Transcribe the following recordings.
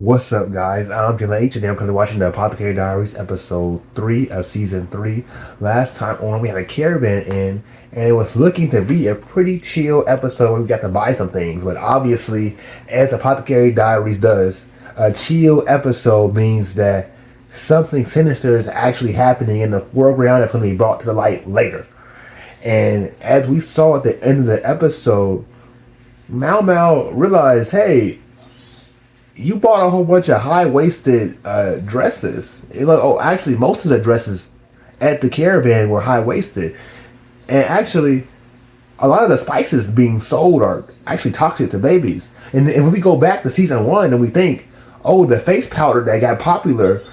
What's up, guys? I'm Jalen H, and I'm currently watching the Apothecary Diaries, episode 3 of season 3. Last time on, we had a caravan in, and it was looking to be a pretty chill episode where we got to buy some things. But obviously, as Apothecary Diaries does, a chill episode means that something sinister is actually happening in the foreground that's going to be brought to the light later. And as we saw at the end of the episode, Mau Mau realized, hey, you bought a whole bunch of high waisted dresses. Oh, actually, most of the dresses at the caravan were high waisted, and actually, a lot of the spices being sold are actually toxic to babies. And if we go back to season 1 and we think, oh, the face powder that got popular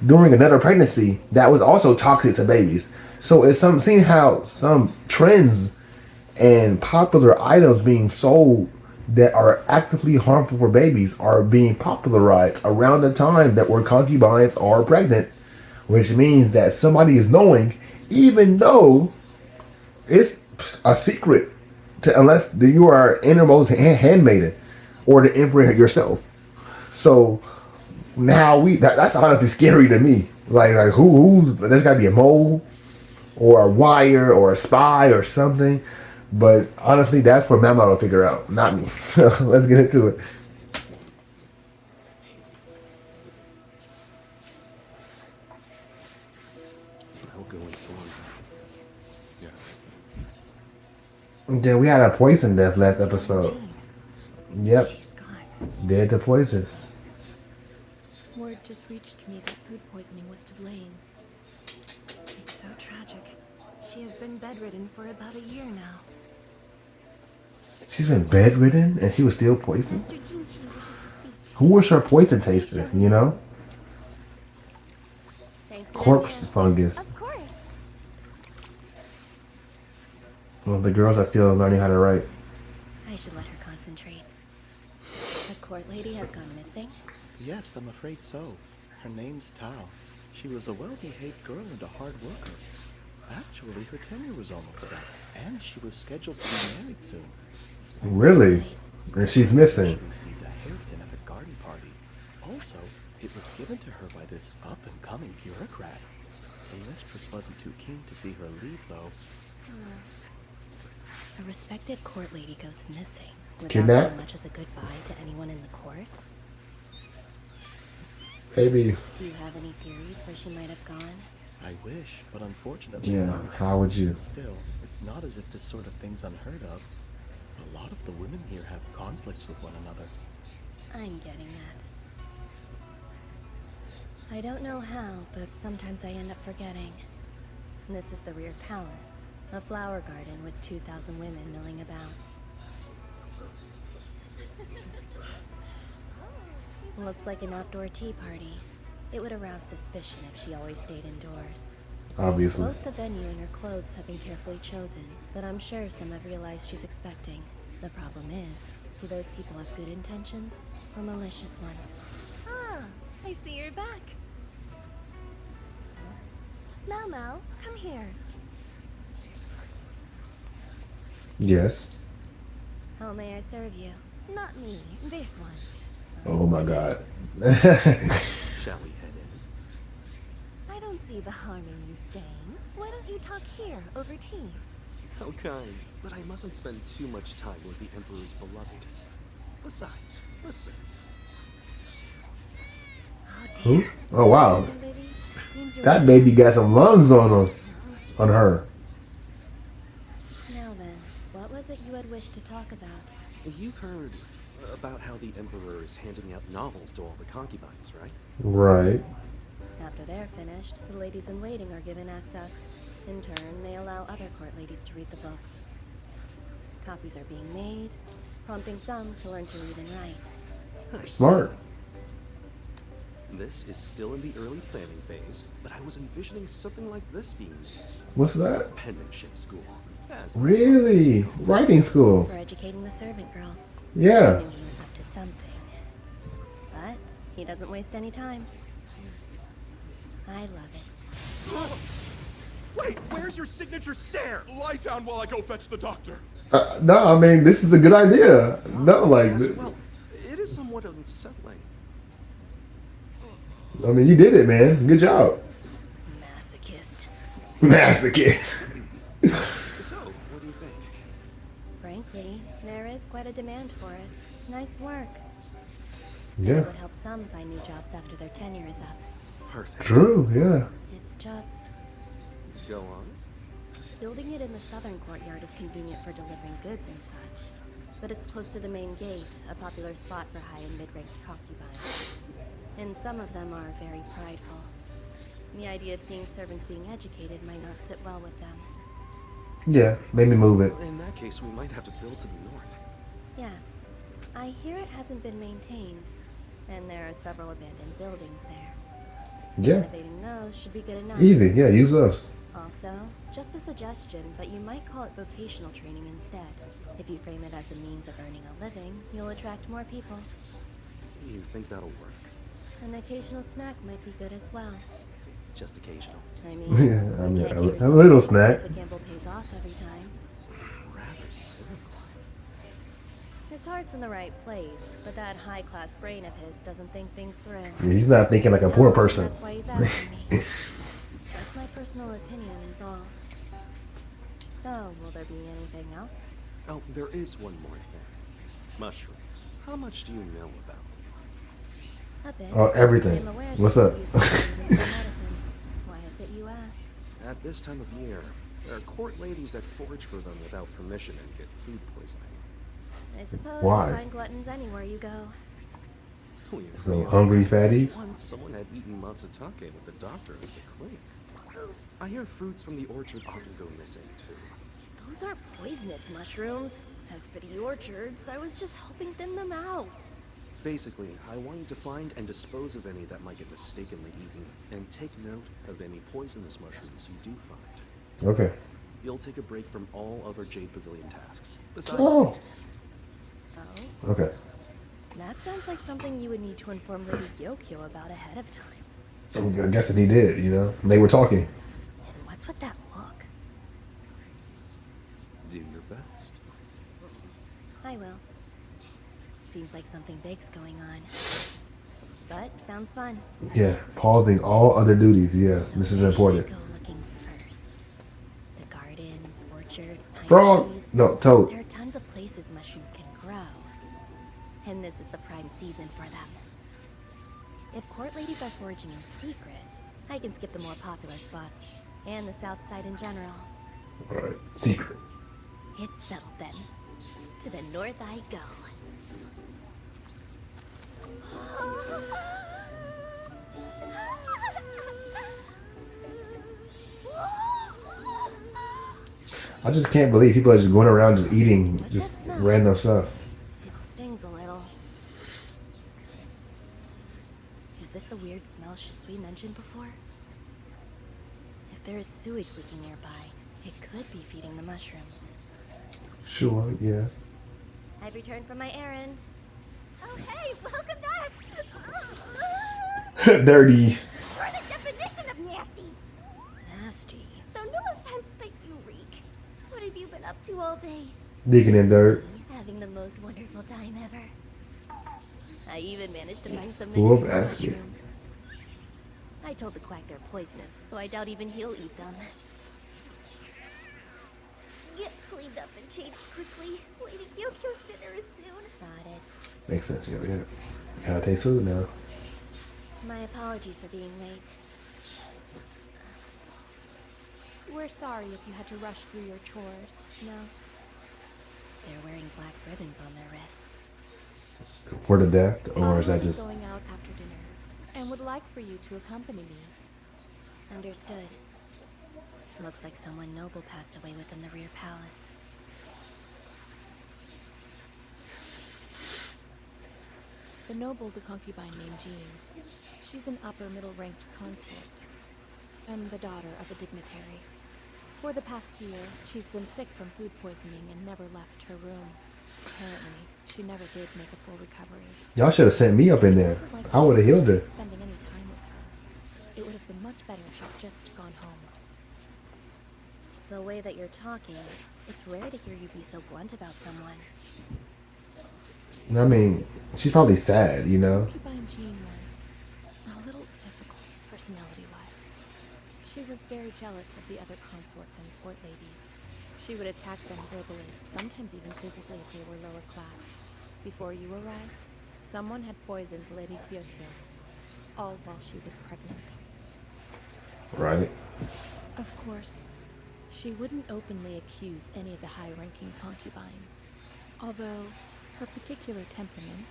during another pregnancy that was also toxic to babies. So it's seeing how some trends and popular items being sold that are actively harmful for babies are being popularized around the time that where concubines are pregnant, which means that somebody is knowing, even though it's a secret, unless you are innermost handmaiden or the emperor yourself. So now that's honestly scary to me. Like who's there's got to be a mole or a wire or a spy or something. But honestly, that's for Mama to figure out, not me. So let's get into it. I'll go inform her. Yes. Yeah, we had a poison death last episode. Jean, Yep, she's gone. dead to poison. Word just reached me that food poisoning was to blame. It's so tragic. She has been bedridden for about a year now. She's been bedridden and she was still poisoned. Mr. Jinchi wishes to speak. Who was her poison taster? You know, Thanks in corpse advance. fungus. Of course. Well, the girls are still learning how to write. I should let her concentrate. The court lady has gone missing. Yes, I'm afraid so. Her name's Tao. She was a well-behaved girl and a hard worker. Actually, her tenure was almost up, and she was scheduled to be married soon. Really? Right. And she's She missing. received a hairpin at a garden party. Also, it was given to her by this up-and-coming bureaucrat. The mistress wasn't too keen to see her leave, though. A respected court lady goes missing without Kidnapped? so much as a goodbye to anyone in the court. Maybe. Do you have any theories where she might have gone? I wish, but unfortunately Yeah. not. How would you? Still, it's not as if this sort of thing's unheard of. A lot of the women here have conflicts with one another. I'm getting that. I don't know how, but sometimes I end up forgetting. This is the rear palace, a flower garden with 2,000 women milling about. Looks like an outdoor tea party. It would arouse suspicion if she always stayed indoors. Obviously. Both the venue and her clothes have been carefully chosen, but I'm sure some have realized she's expecting. The problem is, do those people have good intentions or malicious ones? Ah, I see you're back. Mau Mau, come here. Yes. How may I serve you? Not me, this one. Oh my God. Shall we head in? I don't see the harm in you staying. Why don't you talk here over tea? How kind, but I mustn't spend too much time with the Emperor's beloved. Besides, listen. Oh Who? dear. Oh wow. Baby, seems you're That baby got some lungs on him. On her. Now then, what was it you had wished to talk about? You've heard about how the Emperor is handing out novels to all the concubines, right? Right. After they're finished, the ladies in waiting are given access. In turn, they allow other court ladies to read the books. Copies are being made, prompting some to learn to read and write. Nice. Smart. This is still in the early planning phase, but I was envisioning something like this being made. What's that? Penmanship school. As the Really? Writing school. For educating the servant girls. Yeah. I knew he was up to something. But he doesn't waste any time. I love it. Wait, where's your signature stare? Lie down while I go fetch the doctor. No, I mean this is a good idea. No, like Yes, well, it is somewhat unsettling. I mean, you did it, man. Good job. Masochist. Masochist. So, what do you think? Frankly, there is quite a demand for it. Nice work. And Yeah. it would help some find new jobs after their tenure is up. Perfect. True. Yeah. It's just, Go on. building it in the southern courtyard is convenient for delivering goods and such. But it's close to the main gate, a popular spot for high and mid-ranked concubines. And some of them are very prideful. The idea of seeing servants being educated might not sit well with them. Yeah. Maybe move it. Well, in that case, we might have to build to the north. Yes, I hear it hasn't been maintained, and there are several abandoned buildings there. Yeah. Renovating those should be good enough. Easy. Yeah. Use us. Also, just a suggestion, but you might call it vocational training instead. If you frame it as a means of earning a living, you'll attract more people. You think that'll work? An occasional snack might be good as well. Just occasional. I mean, Yeah. I you mean, can't a give yourself little credit snack. if the gamble pays off every time. Rather cynical. His heart's in the right place, but that high-class brain of his doesn't think things through. Yeah, he's not thinking like a poor person. That's why he's asking me. That's my personal opinion is all. So, will there be anything else? Oh, there is one more thing. Mushrooms. How much do you know about them? A bit. Oh, everything. I'm aware What's that up? you use them in medicines. Why is it you ask? At this time of year, there are court ladies that forage for them without permission and get food poisoning. I suppose Why? you find gluttons anywhere you go. We So agree. hungry fatties. Once someone had eaten matsutake with the doctor at the clinic. I hear fruits from the orchard often go missing too. Those aren't poisonous mushrooms. As for the orchards, I was just helping thin them out. Basically, I want you to find and dispose of any that might get mistakenly eaten, and take note of any poisonous mushrooms you do find. Okay. You'll take a break from all other Jade Pavilion tasks, besides Oh. tasting. Oh, Okay. that sounds like something you would need to inform Lady Gyokyo about ahead of time. I guess that he did. You know, they were talking. And what's with that look? Do your best. I will. Seems like something big's going on. But sounds fun. Yeah. Pausing all other duties. Yeah. So This is where should I important. go looking first? The gardens, orchards, pine Frog. trees. No, toad. There are tons of places mushrooms can grow. And this is the prime season for them. If court ladies are foraging in secret, I can skip the more popular spots. And the south side in general. All right. Secret. It's settled then. To the north I go. I just can't believe people are just going around just eating just random stuff. It stings a little. Is this the weird smell Shisui mentioned before? If there is sewage leaking nearby, it could be feeding the mushrooms. Sure. Yeah. I've returned from my errand. Oh, hey, welcome back! Dirty. You're the definition of nasty! Nasty. So no offense, but you reek. What have you been up to all day? Digging in dirt. Having the most wonderful time ever. I even managed to find some Full of medicinal acid. mushrooms. I told the quack they're poisonous, so I doubt even he'll eat them. Get cleaned up and changed quickly. Lady Gyokyo's dinner is soon. Got it. Makes sense. Yeah. Yeah. Gotta taste food now. My apologies for being late. We're sorry if you had to rush through your chores. No. They're wearing black ribbons on their wrists. For the death, or I'm is that already just? going out after dinner, and would like for you to accompany me. Understood. Looks like someone noble passed away within the rear palace. The noble's a concubine named Jean. She's an upper middle-ranked consort, and the daughter of a dignitary. For the past year, she's been sick from food poisoning and never left her room. Apparently, she never did make a full recovery. Y'all should have sent me up in there. Wasn't like I would have healed her. spending any time with her. It would have been much better if she'd just gone home. The way that you're talking, it's rare to hear you be so blunt about someone. I mean, she's probably sad, you know. Concubine Jean was. A little difficult, personality-wise. She was very jealous of the other consorts and court ladies. She would attack them verbally, sometimes even physically if they were lower class. Before you arrived, someone had poisoned Lady Kyokyo, all while she was pregnant. Right. Of course, she wouldn't openly accuse any of the high-ranking concubines. Although, her particular temperament,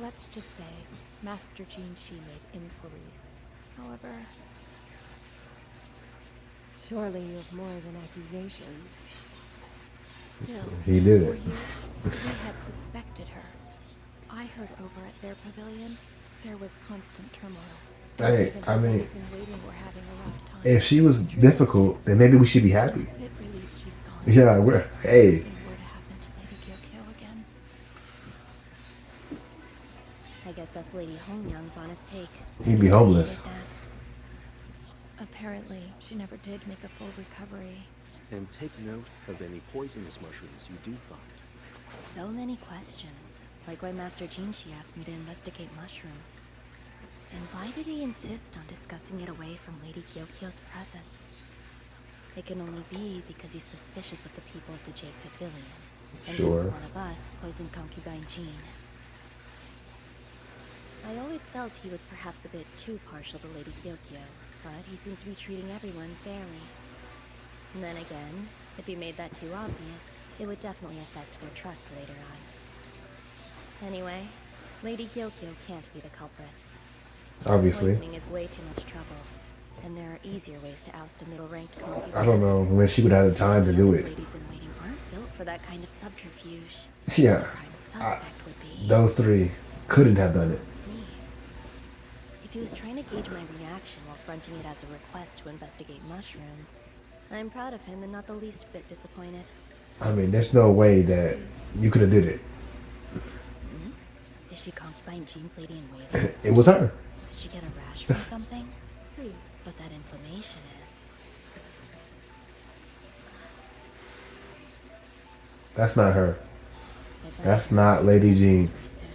let's just say, Master Jinshi made inquiries. However... Surely you have more than accusations. Still, He did for it. years, we had suspected her. I heard over at their pavilion, there was constant turmoil. Hey, Even I the mean, ladies in waiting were having a rough time. if she was difficult, then maybe we should be happy. A bit relieved she's gone. Yeah, we're hey. If something were to happen to Lady Gyokyo again. I guess that's Lady Hongyang's honest take. He'd be homeless. Appreciate that. Apparently, she never did make a full recovery. And take note of any poisonous mushrooms you do find. So many questions. Like why Master Jinshi asked me to investigate mushrooms. And why did he insist on discussing it away from Lady Gyokyo's presence? It can only be because he's suspicious of the people at the Jade Pavilion. And Sure. since one of us poisoned concubine Jean. I always felt he was perhaps a bit too partial to Lady Gyokyo, but he seems to be treating everyone fairly. And then again, if he made that too obvious, it would definitely affect their trust later on. Anyway, Lady Gyokyo can't be the culprit. Obviously. Poisoning is way too much trouble, and there are easier ways to oust a middle-ranked concubine. I don't know when she would have the time to The do other it. ladies in waiting aren't built for that kind of subterfuge. Yeah. The prime suspect would be Those three couldn't have done it. me. If he was trying to gauge my reaction while fronting it as a request to investigate mushrooms, I'm proud of him and not the least bit disappointed. I mean, there's no way that you could have did it. Is she concubine Jean's lady in waiting? It was her. Did she get a rash from something? Please, what that inflammation is. That's not her. If I That's had not Lady Jean. sooner,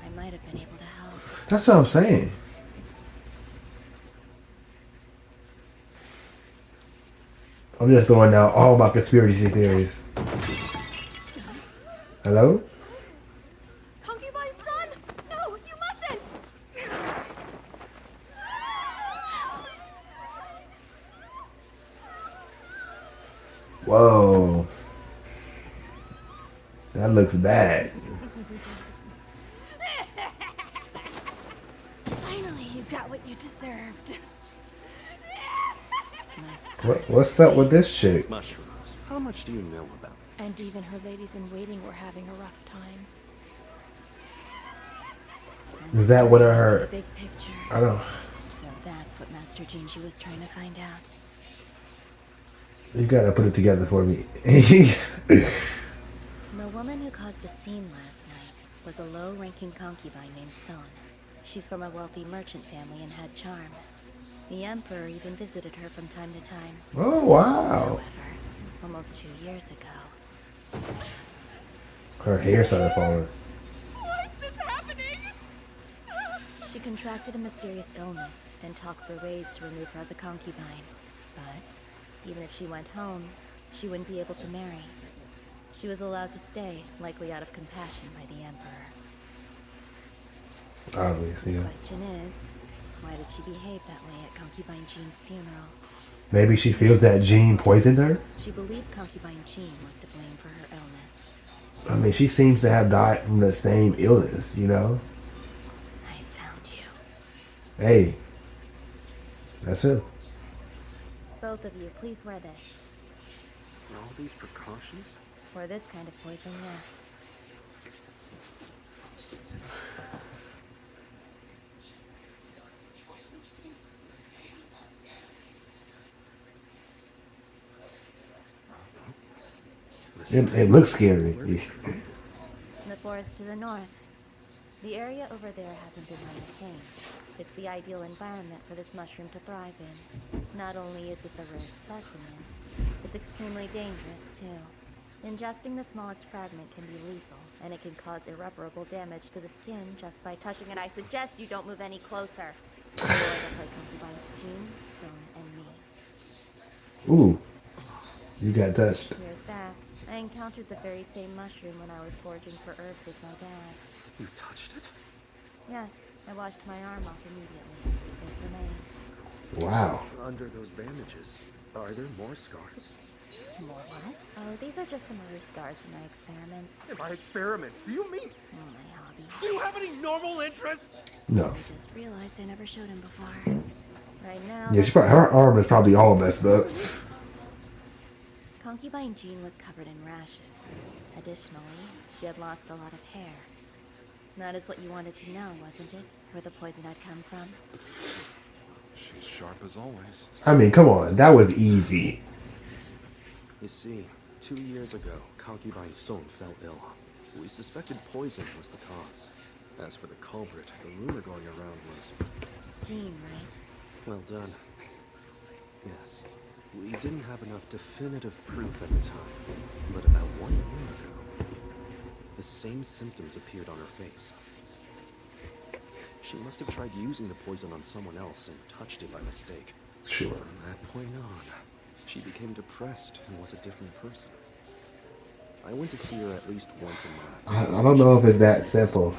I might have been able to help. That's what I'm saying. I'm just throwing out all my conspiracy theories. Hello? Concubine son! No, you mustn't! Whoa. That looks bad. Finally, you got what you deserved. What's up with this chick? Mushrooms. How much do you know about? And even her ladies in waiting were having a rough time. Is that what I The heard? big picture. I don't. So that's what Master Jinshi was trying to find out. You gotta put it together for me. The woman who caused a scene last night was a low-ranking concubine named Son. She's from a wealthy merchant family and had charm. The Emperor even visited her from time to time. Oh wow. However, almost 2 years ago, Her hair started falling. Why is this happening? she contracted a mysterious illness, and talks were raised to remove her as a concubine. But even if she went home, she wouldn't be able to marry. She was allowed to stay, likely out of compassion by the Emperor. Obviously, yeah. Question is, why did she behave that way at concubine Jean's funeral? Maybe she feels that Jean poisoned her. She believed concubine Jean was to blame for her illness. I mean, she seems to have died from the same illness, you know? I found you. Hey. That's it. Both of you, please wear this. All these precautions? For this kind of poison, yes. It looks scary. The forest to the north. The area over there hasn't been maintained. It's the ideal environment for this mushroom to thrive in. Not only is this a rare specimen, it's extremely dangerous, too. Ingesting the smallest fragment can be lethal, and it can cause irreparable damage to the skin just by touching it. I suggest you don't move any closer. Otherwise, I'll play concubines Jean, Sun, and me. Ooh, you got touched. Here's that. I encountered the very same mushroom when I was foraging for herbs with my dad. You touched it? Yes, I washed my arm off immediately. This remained. Wow. Under those bandages, are there more scars? More what? Oh, these are just some other scars from my experiments. Hey, my experiments, do you mean? Oh, my hobby. Do you have any normal interests? No. I just realized I never showed him before. Right now, Yeah, her arm is probably all messed up. Concubine Jean was covered in rashes. Additionally, she had lost a lot of hair. That is what you wanted to know, wasn't it? Where the poison had come from? She's sharp as always. I mean, come on, that was easy. You see, 2 years ago, concubine Son fell ill. We suspected poison was the cause. As for the culprit, the rumor going around was... Jean, right? Well done. Yes. We didn't have enough definitive proof at the time, but about 1 year ago, the same symptoms appeared on her face. She must have tried using the poison on someone else and touched it by mistake. Sure. From that point on, she became depressed and was a different person. I went to see her at least once a month. I don't know if it's that simple.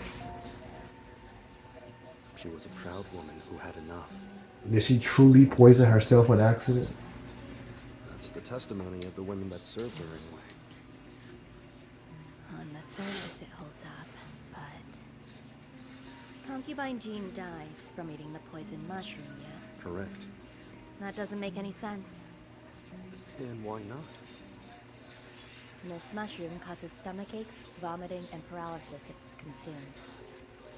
She was a proud woman who had enough. Did she truly poison herself on accident? That's the testimony of the women that served her anyway. On the surface, it holds up, but... Concubine Jean died from eating the poison mushroom, yes? Correct. That doesn't make any sense. And why not? This mushroom causes stomach aches, vomiting, and paralysis if it's consumed.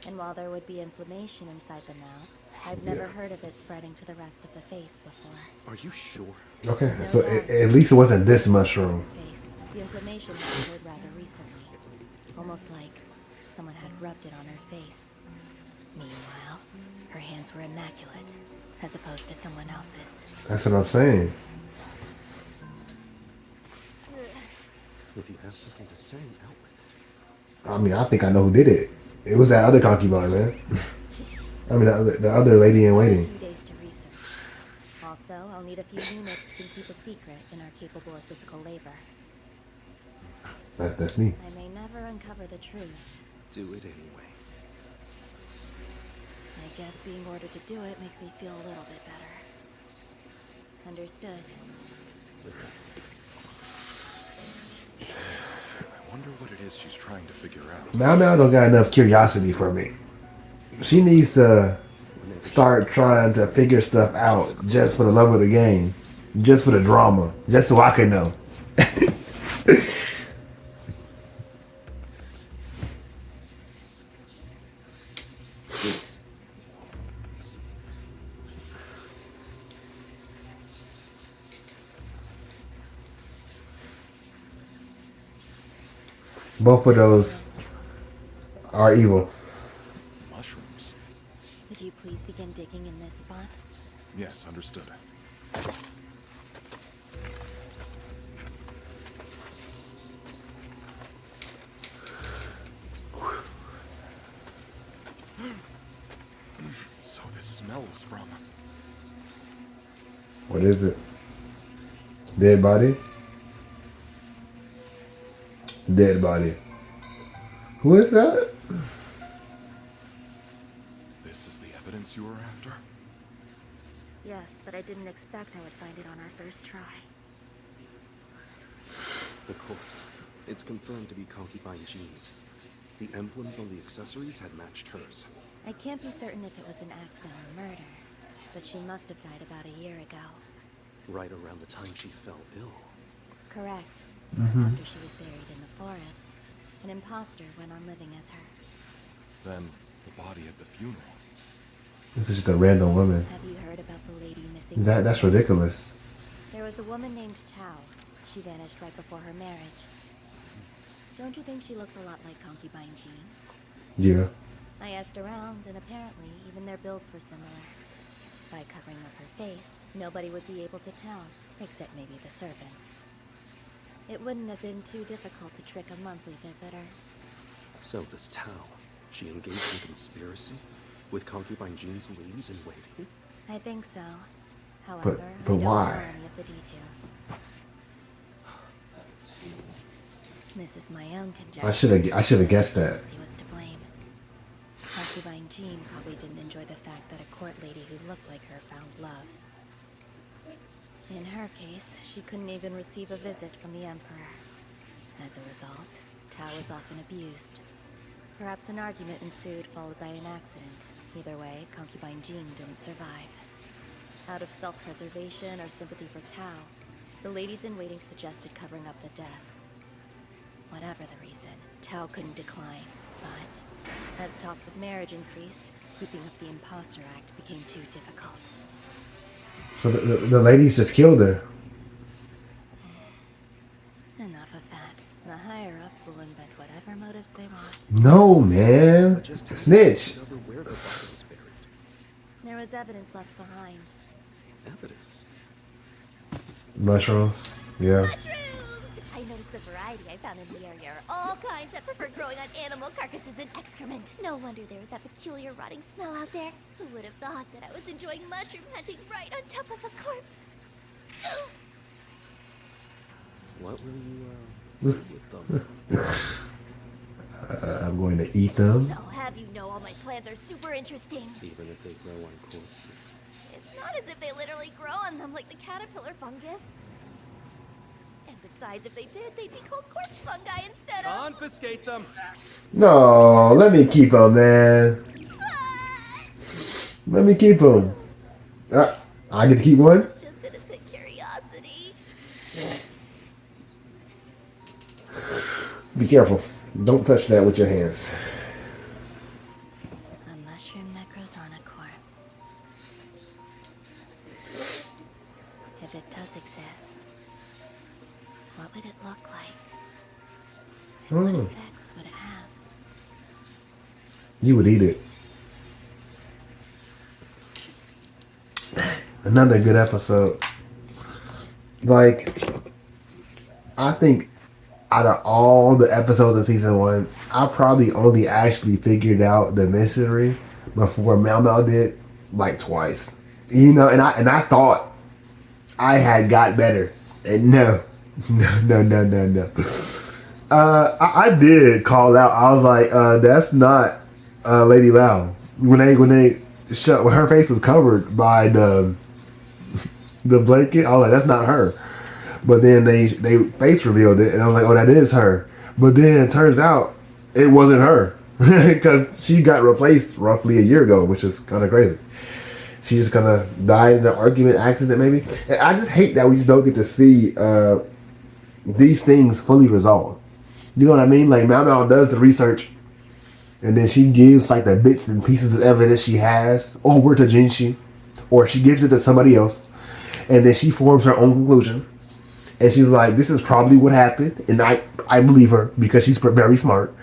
And while there would be inflammation inside the mouth, I've never heard of it spreading to the rest of the face before. Are you sure? Okay, No so doubt. at least it wasn't this mushroom. Face. The inflammation had occurred rather recently. Almost like someone had rubbed it on her face. Meanwhile, her hands were immaculate, as opposed to someone else's. That's what I'm saying. If you have something to say, out with it. I mean, I think I know who did it. It was that other concubine, man. I mean, the other lady in A waiting. few days to research. Also, I'll need a few units who can keep a secret and are capable of physical labor. That's me. I may never uncover the truth. Do it anyway. I guess being ordered to do it makes me feel a little bit better. Understood. I wonder what it is she's trying to figure out. Now don't got enough curiosity for me. She needs to start trying to figure stuff out just for the love of the game. Just for the drama. Just so I can know. Both of those are evil. Mushrooms. Could you please begin digging in this spot? Yes, understood. So this smell was from... What is it? Dead body? Dead body. Who is that? This is the evidence you were after? Yes, but I didn't expect I would find it on our first try. The corpse. It's confirmed to be concubine Jean's. The emblems on the accessories had matched hers. I can't be certain if it was an accident or murder, but she must have died about a year ago. Right around the time she fell ill. Correct. After she was buried in the forest, an imposter went on living as her. Then the body at the funeral. This is just a random woman. Have you heard about the lady missing? That's ridiculous. There was a woman named Tao. She vanished right before her marriage. Don't you think she looks a lot like concubine Jean? Yeah. I asked around, and apparently even their builds were similar. By covering up her face, nobody would be able to tell, except maybe the servants. It wouldn't have been too difficult to trick a monthly visitor. So this Tao, she engaged in conspiracy with concubine Jean's ladies in waiting? I think so. However, But I don't know why? any of the details. This is my own conjecture. I should have guessed that. He was to blame. Concubine Jean probably didn't enjoy the fact that a court lady who looked like her found love. In her case, she couldn't even receive a visit from the Emperor. As a result, Tao was often abused. Perhaps an argument ensued, followed by an accident. Either way, Concubine Jean didn't survive. Out of self-preservation or sympathy for Tao, the ladies-in-waiting suggested covering up the death. Whatever the reason, Tao couldn't decline. But as talks of marriage increased, keeping up the Imposter Act became too difficult. So the ladies just killed her. Enough of that. The higher-ups will invent whatever motives they want. No, man. But just how did Snitch. they discover where the body was buried? There was evidence left behind. Evidence. Mushrooms. Yeah. Mushrooms! I noticed the variety I found in the area are all kinds that prefer growing on animal carcasses and excrement. No wonder there was that peculiar rotting smell out there. Who would have thought that I was enjoying mushroom hunting right on top of a corpse? What will you do with them? I'm going to eat them. I'll have you know all my plans are super interesting. Even if they grow on corpses. It's not as if they literally grow on them like the caterpillar fungus. And besides, if they did, they'd be called corpse fungi instead of... Confiscate them. No, let me keep them, man. Let me keep them. I get to keep one? It's just innocent curiosity. Be careful. Don't touch that with your hands. A mushroom that grows on a corpse. If it does exist, what would it look like? And what effects would it have? You would eat it. Another good episode. Like, I think out of all the episodes of season 1, I probably only actually figured out the mystery before Mao Mao did, like twice. You know, and I thought I had got better. And no. I did call out. I was like, that's not Lady Lao. When her face was covered by the blanket, I was like, that's not her. But then they face revealed it, and I was like, oh, that is her. But then it turns out it wasn't her because she got replaced roughly a year ago, which is kind of crazy. She just kind of died in an argument accident, maybe. And I just hate that we just don't get to see these things fully resolved. You know what I mean? Like, Mao Mao does the research, and then she gives like the bits and pieces of evidence she has over to Jinshi, or she gives it to somebody else, and then she forms her own conclusion. And she's like, this is probably what happened. And I believe her because she's very smart.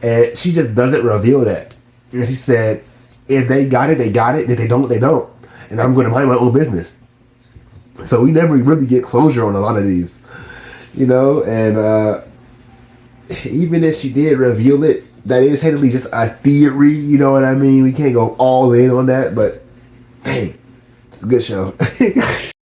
And she just doesn't reveal that. And she said, if they got it, they got it. If they don't, they don't. And I'm going to mind my own business. So we never really get closure on a lot of these. You know? And even if she did reveal it, that is technically just a theory. You know what I mean? We can't go all in on that. But, dang, it's a good show.